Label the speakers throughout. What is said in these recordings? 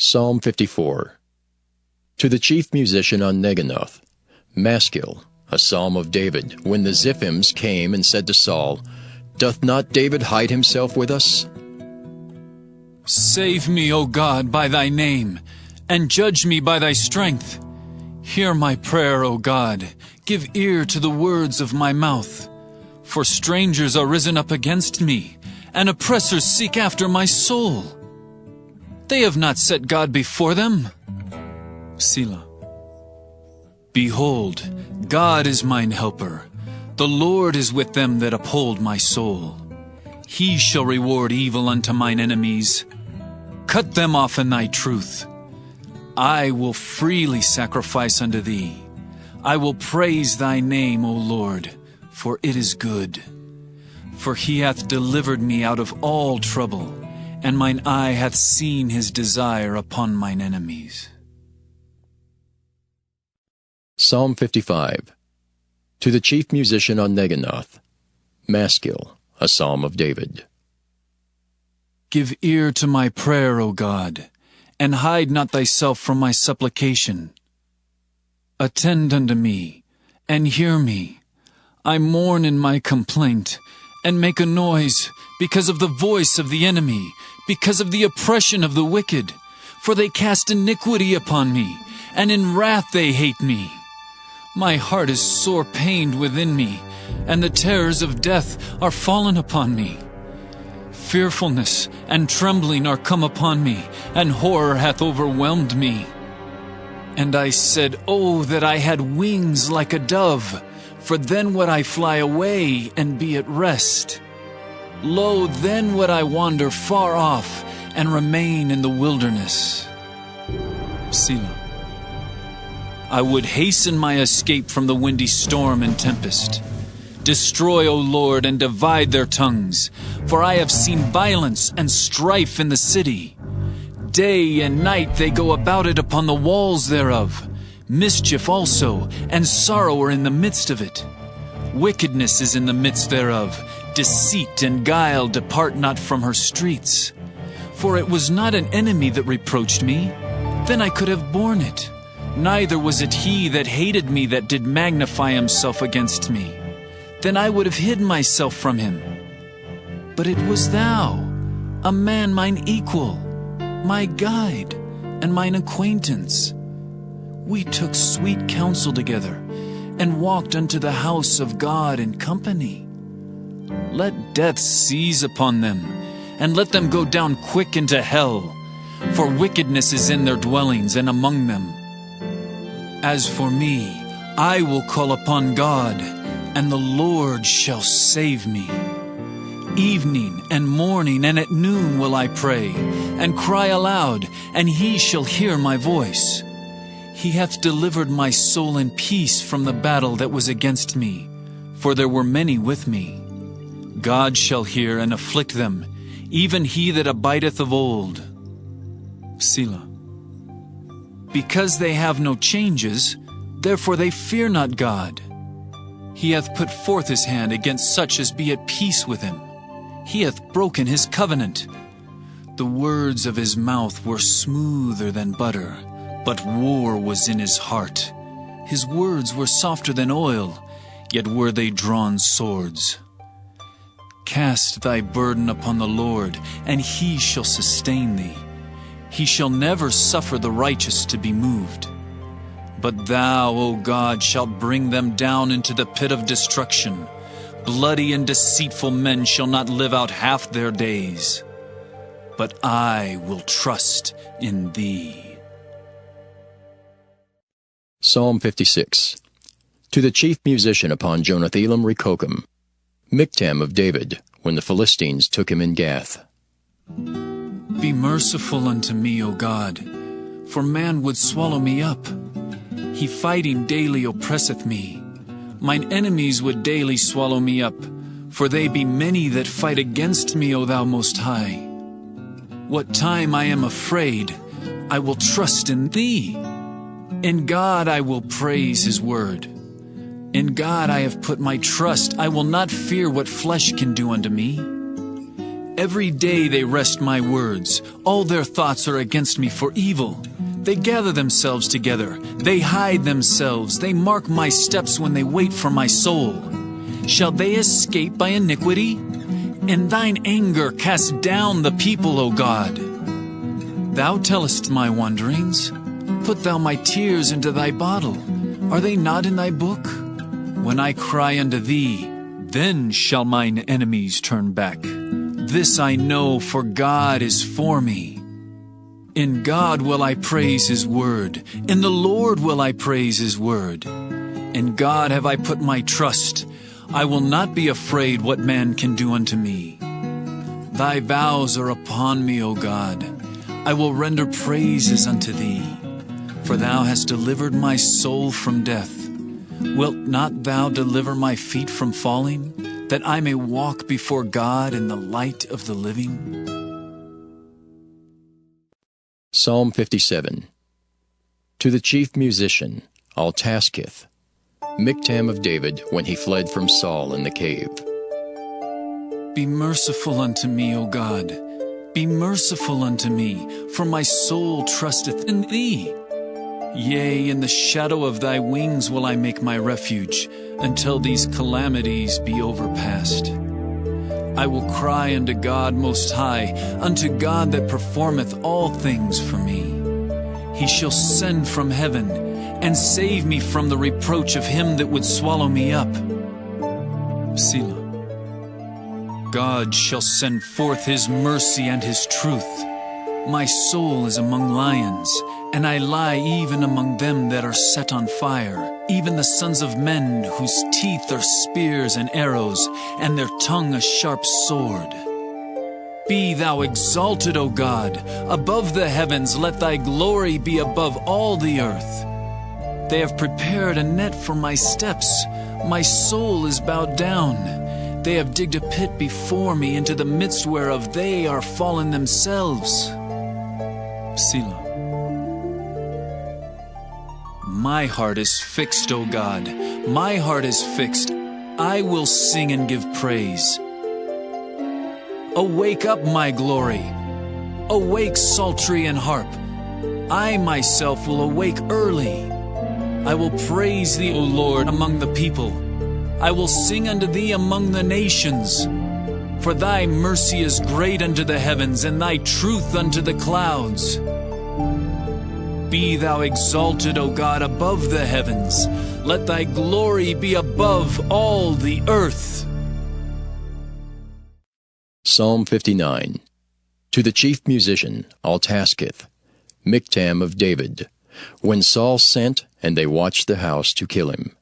Speaker 1: Psalm 54. To the chief musician on Neginoth, Maskil, a psalm of David, when the Ziphims came and said to Saul, Doth not David hide himself with us?
Speaker 2: Save me, O God, by thy name, and judge me by thy strength. Hear my prayer, O God, give ear to the words of my mouth. For strangers are risen up against me, and oppressors seek after my soul. They have not set God before them. Selah. Behold, God is mine helper. The Lord is with them that uphold my soul. He shall reward evil unto mine enemies. Cut them off in thy truth. I will freely sacrifice unto thee. I will praise thy name, O Lord, for it is good. For he hath delivered me out of all trouble, and mine eye hath seen his desire upon mine enemies.
Speaker 1: Psalm 55. To the chief musician on Neginoth, Maskil, a psalm of David.
Speaker 2: Give ear to my prayer, O God, and hide not thyself from my supplication. Attend unto me, and hear me. I mourn in my complaint, and make a noise, because of the voice of the enemy, because of the oppression of the wicked. For they cast iniquity upon me, and in wrath they hate me. My heart is sore pained within me, and the terrors of death are fallen upon me. Fearfulness and trembling are come upon me, and horror hath overwhelmed me. And I said, Oh, that I had wings like a dove, for then would I fly away and be at rest. Lo, then would I wander far off and remain in the wilderness. Selah. I would hasten my escape from the windy storm and tempest. Destroy, O Lord, and divide their tongues, for I have seen violence and strife in the city. Day and night they go about it upon the walls thereof. Mischief also, and sorrow are in the midst of it. Wickedness is in the midst thereof. Deceit and guile depart not from her streets. For it was not an enemy that reproached me, then I could have borne it. Neither was it he that hated me that did magnify himself against me. Then I would have hid myself from him. But it was thou, a man mine equal, my guide, and mine acquaintance. We took sweet counsel together, and walked unto the house of God in company. Let death seize upon them, and let them go down quick into hell, for wickedness is in their dwellings and among them. As for me, I will call upon God, and the Lord shall save me. Evening and morning and at noon will I pray, and cry aloud, and he shall hear my voice. He hath delivered my soul in peace from the battle that was against me, for there were many with me. God shall hear and afflict them, even he that abideth of old. Selah. Because they have no changes, therefore they fear not God. He hath put forth his hand against such as be at peace with him. He hath broken his covenant. The words of his mouth were smoother than butter, but war was in his heart. His words were softer than oil, yet were they drawn swords. Cast thy burden upon the Lord, and he shall sustain thee. He shall never suffer the righteous to be moved. But thou, O God, shalt bring them down into the pit of destruction. Bloody and deceitful men shall not live out half their days. But I will trust in thee.
Speaker 1: Psalm 56. To the chief musician upon Jonathan Rekokim, Miktam of David, when the Philistines took him in Gath.
Speaker 2: Be merciful unto me, O God, for man would swallow me up. He fighting daily oppresseth me. Mine enemies would daily swallow me up, for they be many that fight against me, O thou Most High. What time I am afraid, I will trust in thee. In God I will praise his word. In God I have put my trust. I will not fear what flesh can do unto me. Every day they wrest my words. All their thoughts are against me for evil. They gather themselves together. They hide themselves. They mark my steps when they wait for my soul. Shall they escape by iniquity? In thine anger cast down the people, O God. Thou tellest my wanderings. Put thou my tears into thy bottle. Are they not in thy book? When I cry unto thee, then shall mine enemies turn back. This I know, for God is for me. In God will I praise his word. In the Lord will I praise his word. In God have I put my trust. I will not be afraid what man can do unto me. Thy vows are upon me, O God. I will render praises unto thee. For thou hast delivered my soul from death. Wilt not thou deliver my feet from falling, that I may walk before God in the light of the living?
Speaker 1: Psalm 57. To the chief musician, Altaskith, Miktam of David, when he fled from Saul in the cave.
Speaker 2: Be merciful unto me, O God. Be merciful unto me, for my soul trusteth in thee. Yea, in the shadow of thy wings will I make my refuge, until these calamities be overpast. I will cry unto God Most High, unto God that performeth all things for me. He shall send from heaven, and save me from the reproach of him that would swallow me up. Selah. God shall send forth his mercy and his truth. My soul is among lions, and I lie even among them that are set on fire, even the sons of men whose teeth are spears and arrows, and their tongue a sharp sword. Be thou exalted, O God, above the heavens. Let thy glory be above all the earth. They have prepared a net for my steps. My soul is bowed down. They have digged a pit before me, into the midst whereof they are fallen themselves. Selah. My heart is fixed, O God. My heart is fixed. I will sing and give praise. Awake up, my glory. Awake, psaltery and harp. I myself will awake early. I will praise thee, O Lord, among the people. I will sing unto thee among the nations. For thy mercy is great unto the heavens, and thy truth unto the clouds. Be thou exalted, O God, above the heavens. Let thy glory be above all the earth.
Speaker 1: Psalm 59. To the chief musician, Altaskith, Miktam of David, when Saul sent, and they watched the house to kill him.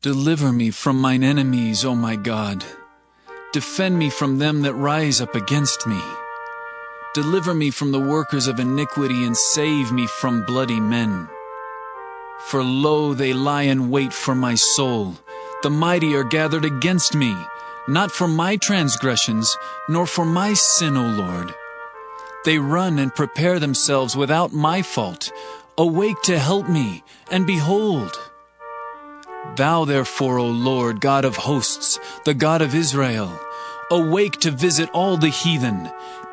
Speaker 2: Deliver me from mine enemies, O my God. Defend me from them that rise up against me. Deliver me from the workers of iniquity, and save me from bloody men. For lo, they lie in wait for my soul. The mighty are gathered against me, not for my transgressions, nor for my sin, O Lord. They run and prepare themselves without my fault. Awake to help me, and behold. Thou therefore, O Lord, God of hosts, the God of Israel, awake to visit all the heathen.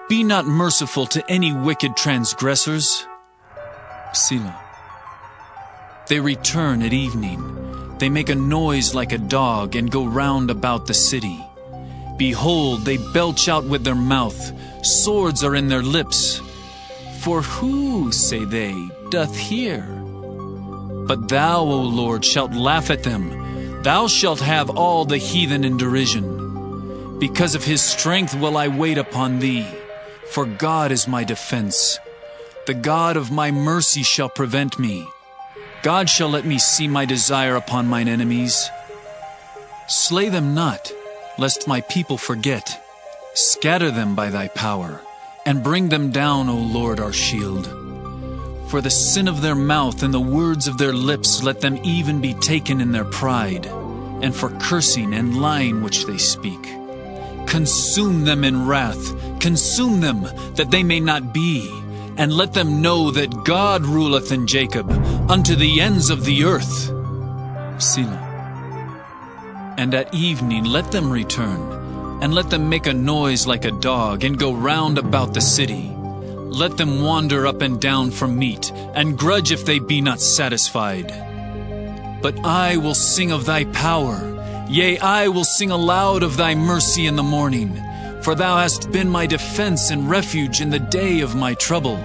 Speaker 2: Be not merciful to any wicked transgressors. Selah. They return at evening. They make a noise like a dog, and go round about the city. Behold, they belch out with their mouth. Swords are in their lips. For who, say they, doth hear? But thou, O Lord, shalt laugh at them. Thou shalt have all the heathen in derision. Because of his strength will I wait upon thee. For God is my defense. The God of my mercy shall prevent me. God shall let me see my desire upon mine enemies. Slay them not, lest my people forget. Scatter them by thy power, and bring them down, O Lord, our shield. For the sin of their mouth and the words of their lips, let them even be taken in their pride, and for cursing and lying which they speak. Consume them in wrath, consume them, that they may not be, and let them know that God ruleth in Jacob, unto the ends of the earth. Selah. And at evening let them return, and let them make a noise like a dog, and go round about the city. Let them wander up and down for meat, and grudge if they be not satisfied. But I will sing of thy power, yea, I will sing aloud of thy mercy in the morning, for thou hast been my defense and refuge in the day of my trouble.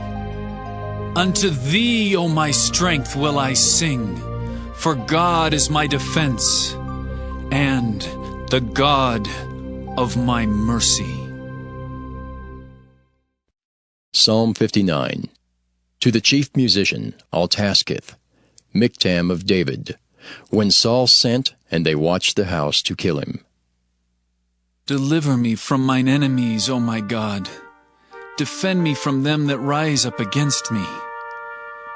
Speaker 2: Unto thee, O my strength, will I sing, for God is my defense, and the God of my mercy.
Speaker 1: Psalm 59. To the chief musician, Altasketh, Miktam of David, when Saul sent, and they watched the house to kill him.
Speaker 2: Deliver me from mine enemies, O my God. Defend me from them that rise up against me.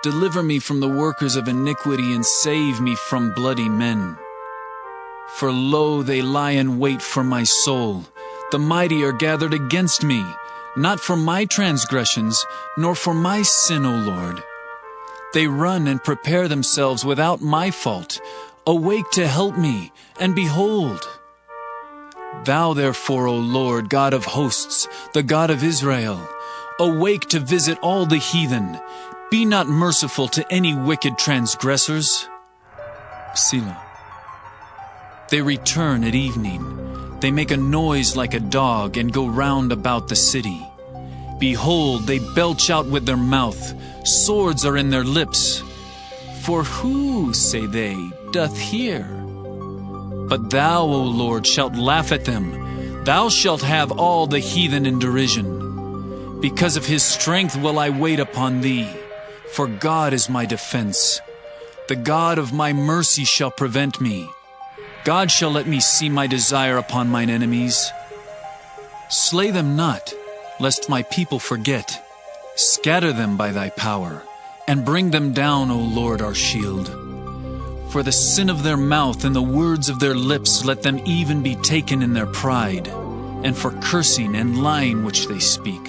Speaker 2: Deliver me from the workers of iniquity, and save me from bloody men. For lo, they lie in wait for my soul. The mighty are gathered against me, not for my transgressions, nor for my sin, O Lord. They run and prepare themselves without my fault. Awake to help me, and behold. Thou therefore, O Lord, God of hosts, the God of Israel, awake to visit all the heathen. Be not merciful to any wicked transgressors. Selah. They return at evening. They make a noise like a dog, and go round about the city. Behold, they belch out with their mouth. Swords are in their lips. For who, say they, doth hear? But thou, O Lord, shalt laugh at them. Thou shalt have all the heathen in derision. Because of his strength will I wait upon thee, for God is my defense. The God of my mercy shall prevent me. God shall let me see my desire upon mine enemies. Slay them not, lest my people forget. Scatter them by thy power, and bring them down, O Lord, our shield. For the sin of their mouth and the words of their lips let them even be taken in their pride, and for cursing and lying which they speak.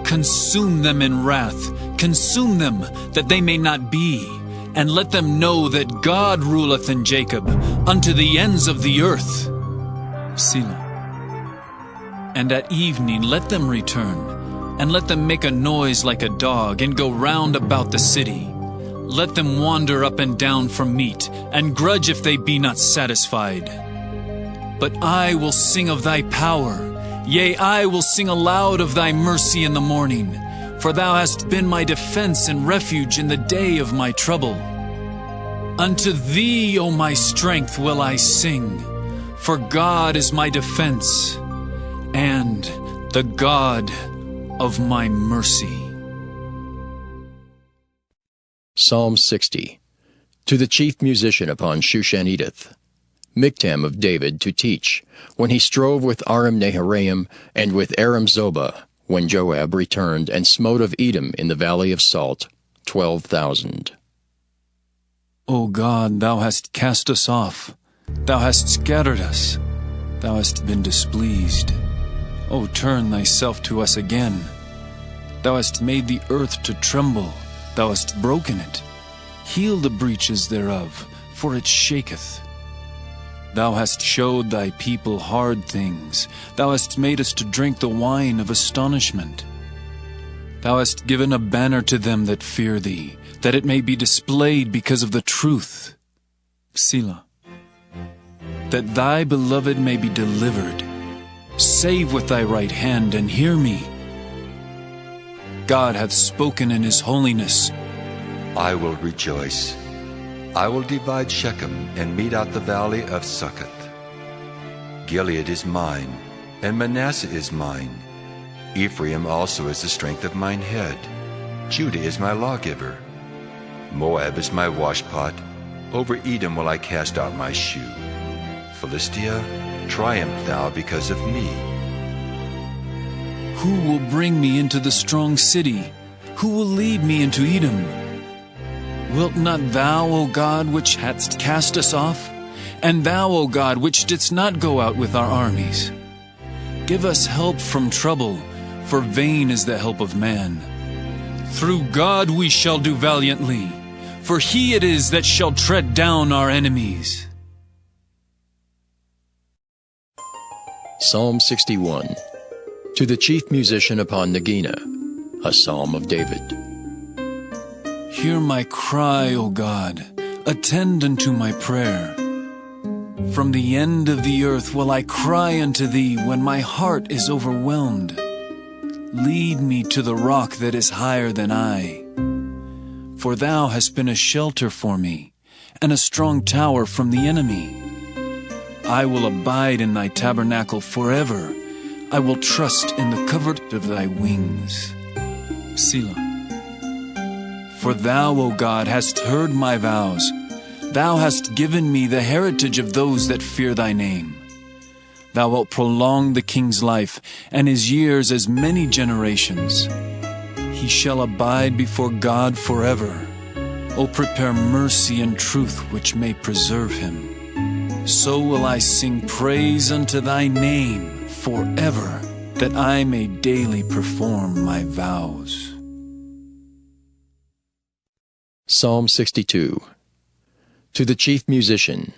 Speaker 2: Consume them in wrath, consume them, that they may not be, and let them know that God ruleth in Jacob, unto the ends of the earth. Selah. And at evening let them return, and let them make a noise like a dog, and go round about the city. Let them wander up and down for meat, and grudge if they be not satisfied. But I will sing of thy power, yea, I will sing aloud of thy mercy in the morning, for thou hast been my defense and refuge in the day of my trouble. Unto thee, O my strength, will I sing, for God is my defense, and the God of my mercy.
Speaker 1: Psalm 60. To the chief musician upon Shushan-Edith, Miktam of David, to teach, when he strove with Aram-Naharaim and with Aram-Zobah, when Joab returned and smote of Edom in the valley of Salt 12,000.
Speaker 2: O God, thou hast cast us off. Thou hast scattered us. Thou hast been displeased. O turn thyself to us again. Thou hast made the earth to tremble. Thou hast broken it. Heal the breaches thereof, for it shaketh. Thou hast showed thy people hard things. Thou hast made us to drink the wine of astonishment. Thou hast given a banner to them that fear thee, that it may be displayed because of the truth. Selah. That thy beloved may be delivered. Save with thy right hand, and hear me. God hath spoken in his holiness.
Speaker 3: I will rejoice. I will divide Shechem and mete out the valley of Succoth. Gilead is mine, and Manasseh is mine. Ephraim also is the strength of mine head. Judah is my lawgiver. Moab is my washpot. Over Edom will I cast out my shoe. Philistia, triumph thou because of me.
Speaker 2: Who will bring me into the strong city? Who will lead me into Edom? Wilt not thou, O God, which hadst cast us off? And thou, O God, which didst not go out with our armies? Give us help from trouble, for vain is the help of man. Through God we shall do valiantly, for he it is that shall tread down our enemies.
Speaker 1: Psalm 61. To the chief musician upon Nagina, a psalm of David.
Speaker 2: Hear my cry, O God, attend unto my prayer. From the end of the earth will I cry unto thee when my heart is overwhelmed. Lead me to the rock that is higher than I. For thou hast been a shelter for me, and a strong tower from the enemy. I will abide in thy tabernacle forever. I will trust in the covert of thy wings. Selah. For thou, O God, hast heard my vows. Thou hast given me the heritage of those that fear thy name. Thou wilt prolong the king's life, and his years as many generations. He shall abide before God forever. O prepare mercy and truth which may preserve him. So will I sing praise unto thy name forever, that I may daily perform my vows.
Speaker 1: Psalm 62. To the chief musician,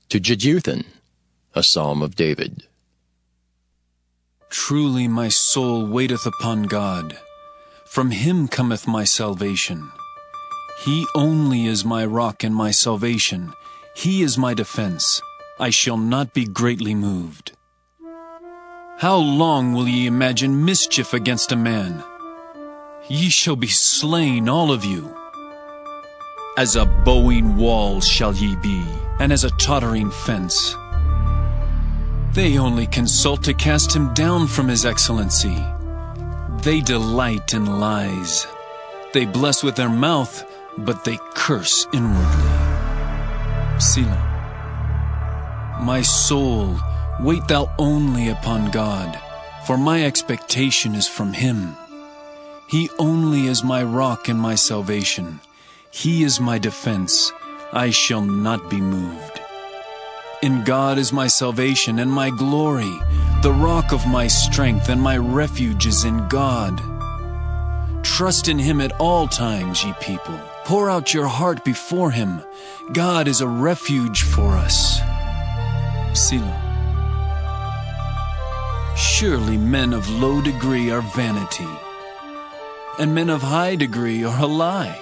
Speaker 1: to Jeduthun, a psalm of David.
Speaker 2: Truly my soul waiteth upon God. From him cometh my salvation. He only is my rock and my salvation. He is my defense. I shall not be greatly moved. How long will ye imagine mischief against a man? Ye shall be slain, all of you. As a bowing wall shall ye be, and as a tottering fence. They only consult to cast him down from his excellency. They delight in lies. They bless with their mouth, but they curse inwardly. Selah. My soul, wait thou only upon God, for my expectation is from him. He only is my rock and my salvation. He is my defense. I shall not be moved. In God is my salvation and my glory. The rock of my strength and my refuge is in God. Trust in him at all times, ye people. Pour out your heart before him. God is a refuge for us. Selah. Surely men of low degree are vanity, and men of high degree are a lie.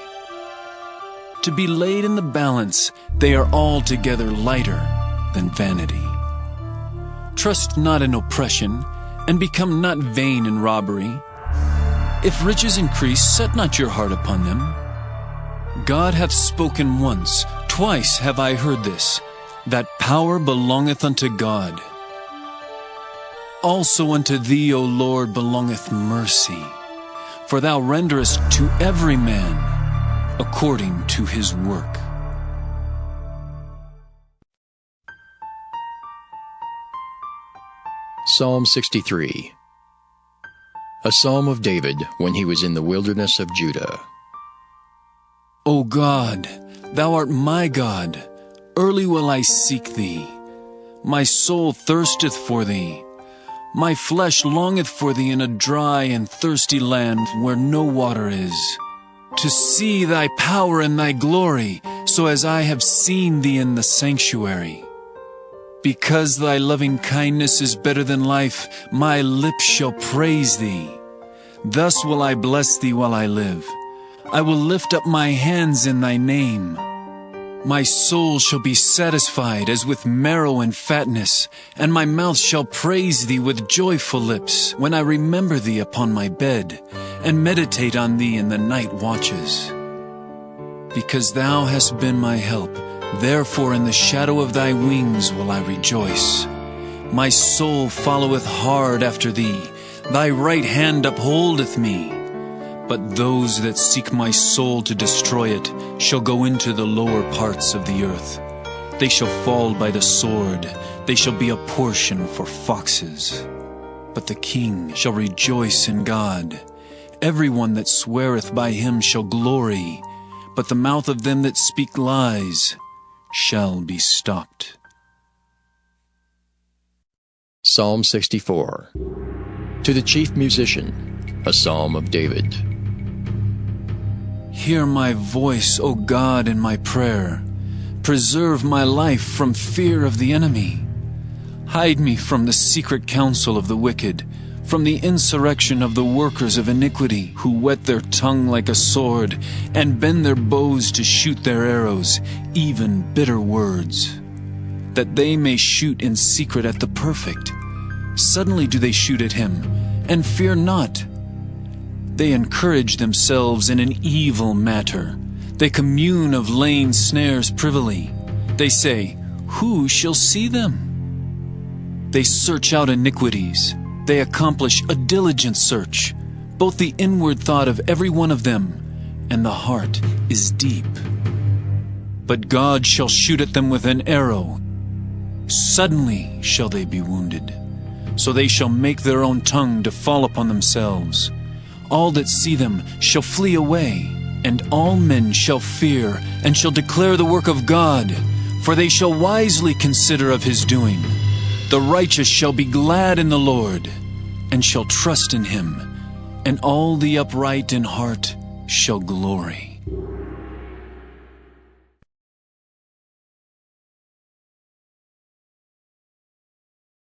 Speaker 2: To be laid in the balance, they are altogether lighter than vanity. Trust not in oppression, and become not vain in robbery. If riches increase, set not your heart upon them. God hath spoken once, twice have I heard this, that power belongeth unto God. Also unto thee, O Lord, belongeth mercy, for thou renderest to every man according to his work.
Speaker 1: Psalm 63. A psalm of David when he was in the wilderness of Judah.
Speaker 2: O God, thou art my God. Early will I seek thee. My soul thirsteth for thee. My flesh longeth for thee in a dry and thirsty land where no water is, to see thy power and thy glory, so as I have seen thee in the sanctuary. Because thy loving kindness is better than life, my lips shall praise thee. Thus will I bless thee while I live. I will lift up my hands in thy name. My soul shall be satisfied as with marrow and fatness, and my mouth shall praise thee with joyful lips, when I remember thee upon my bed, and meditate on thee in the night watches. Because thou hast been my help, therefore in the shadow of thy wings will I rejoice. My soul followeth hard after thee, thy right hand upholdeth me. But those that seek my soul to destroy it shall go into the lower parts of the earth. They shall fall by the sword. They shall be a portion for foxes. But the king shall rejoice in God. Everyone that sweareth by him shall glory. But the mouth of them that speak lies shall be stopped.
Speaker 1: Psalm 64. To the chief musician, a psalm of David.
Speaker 2: Hear my voice, O God, in my prayer. Preserve my life from fear of the enemy. Hide me from the secret counsel of the wicked, from the insurrection of the workers of iniquity, who whet their tongue like a sword, and bend their bows to shoot their arrows, even bitter words, that they may shoot in secret at the perfect. Suddenly do they shoot at him, and fear not. They encourage themselves in an evil matter. They commune of laying snares privily. They say, who shall see them? They search out iniquities. They accomplish a diligent search, both the inward thought of every one of them, and the heart is deep. But God shall shoot at them with an arrow. Suddenly shall they be wounded. So they shall make their own tongue to fall upon themselves. All that see them shall flee away, and all men shall fear, and shall declare the work of God, for they shall wisely consider of his doing. The righteous shall be glad in the Lord, and shall trust in him, and all the upright in heart shall glory.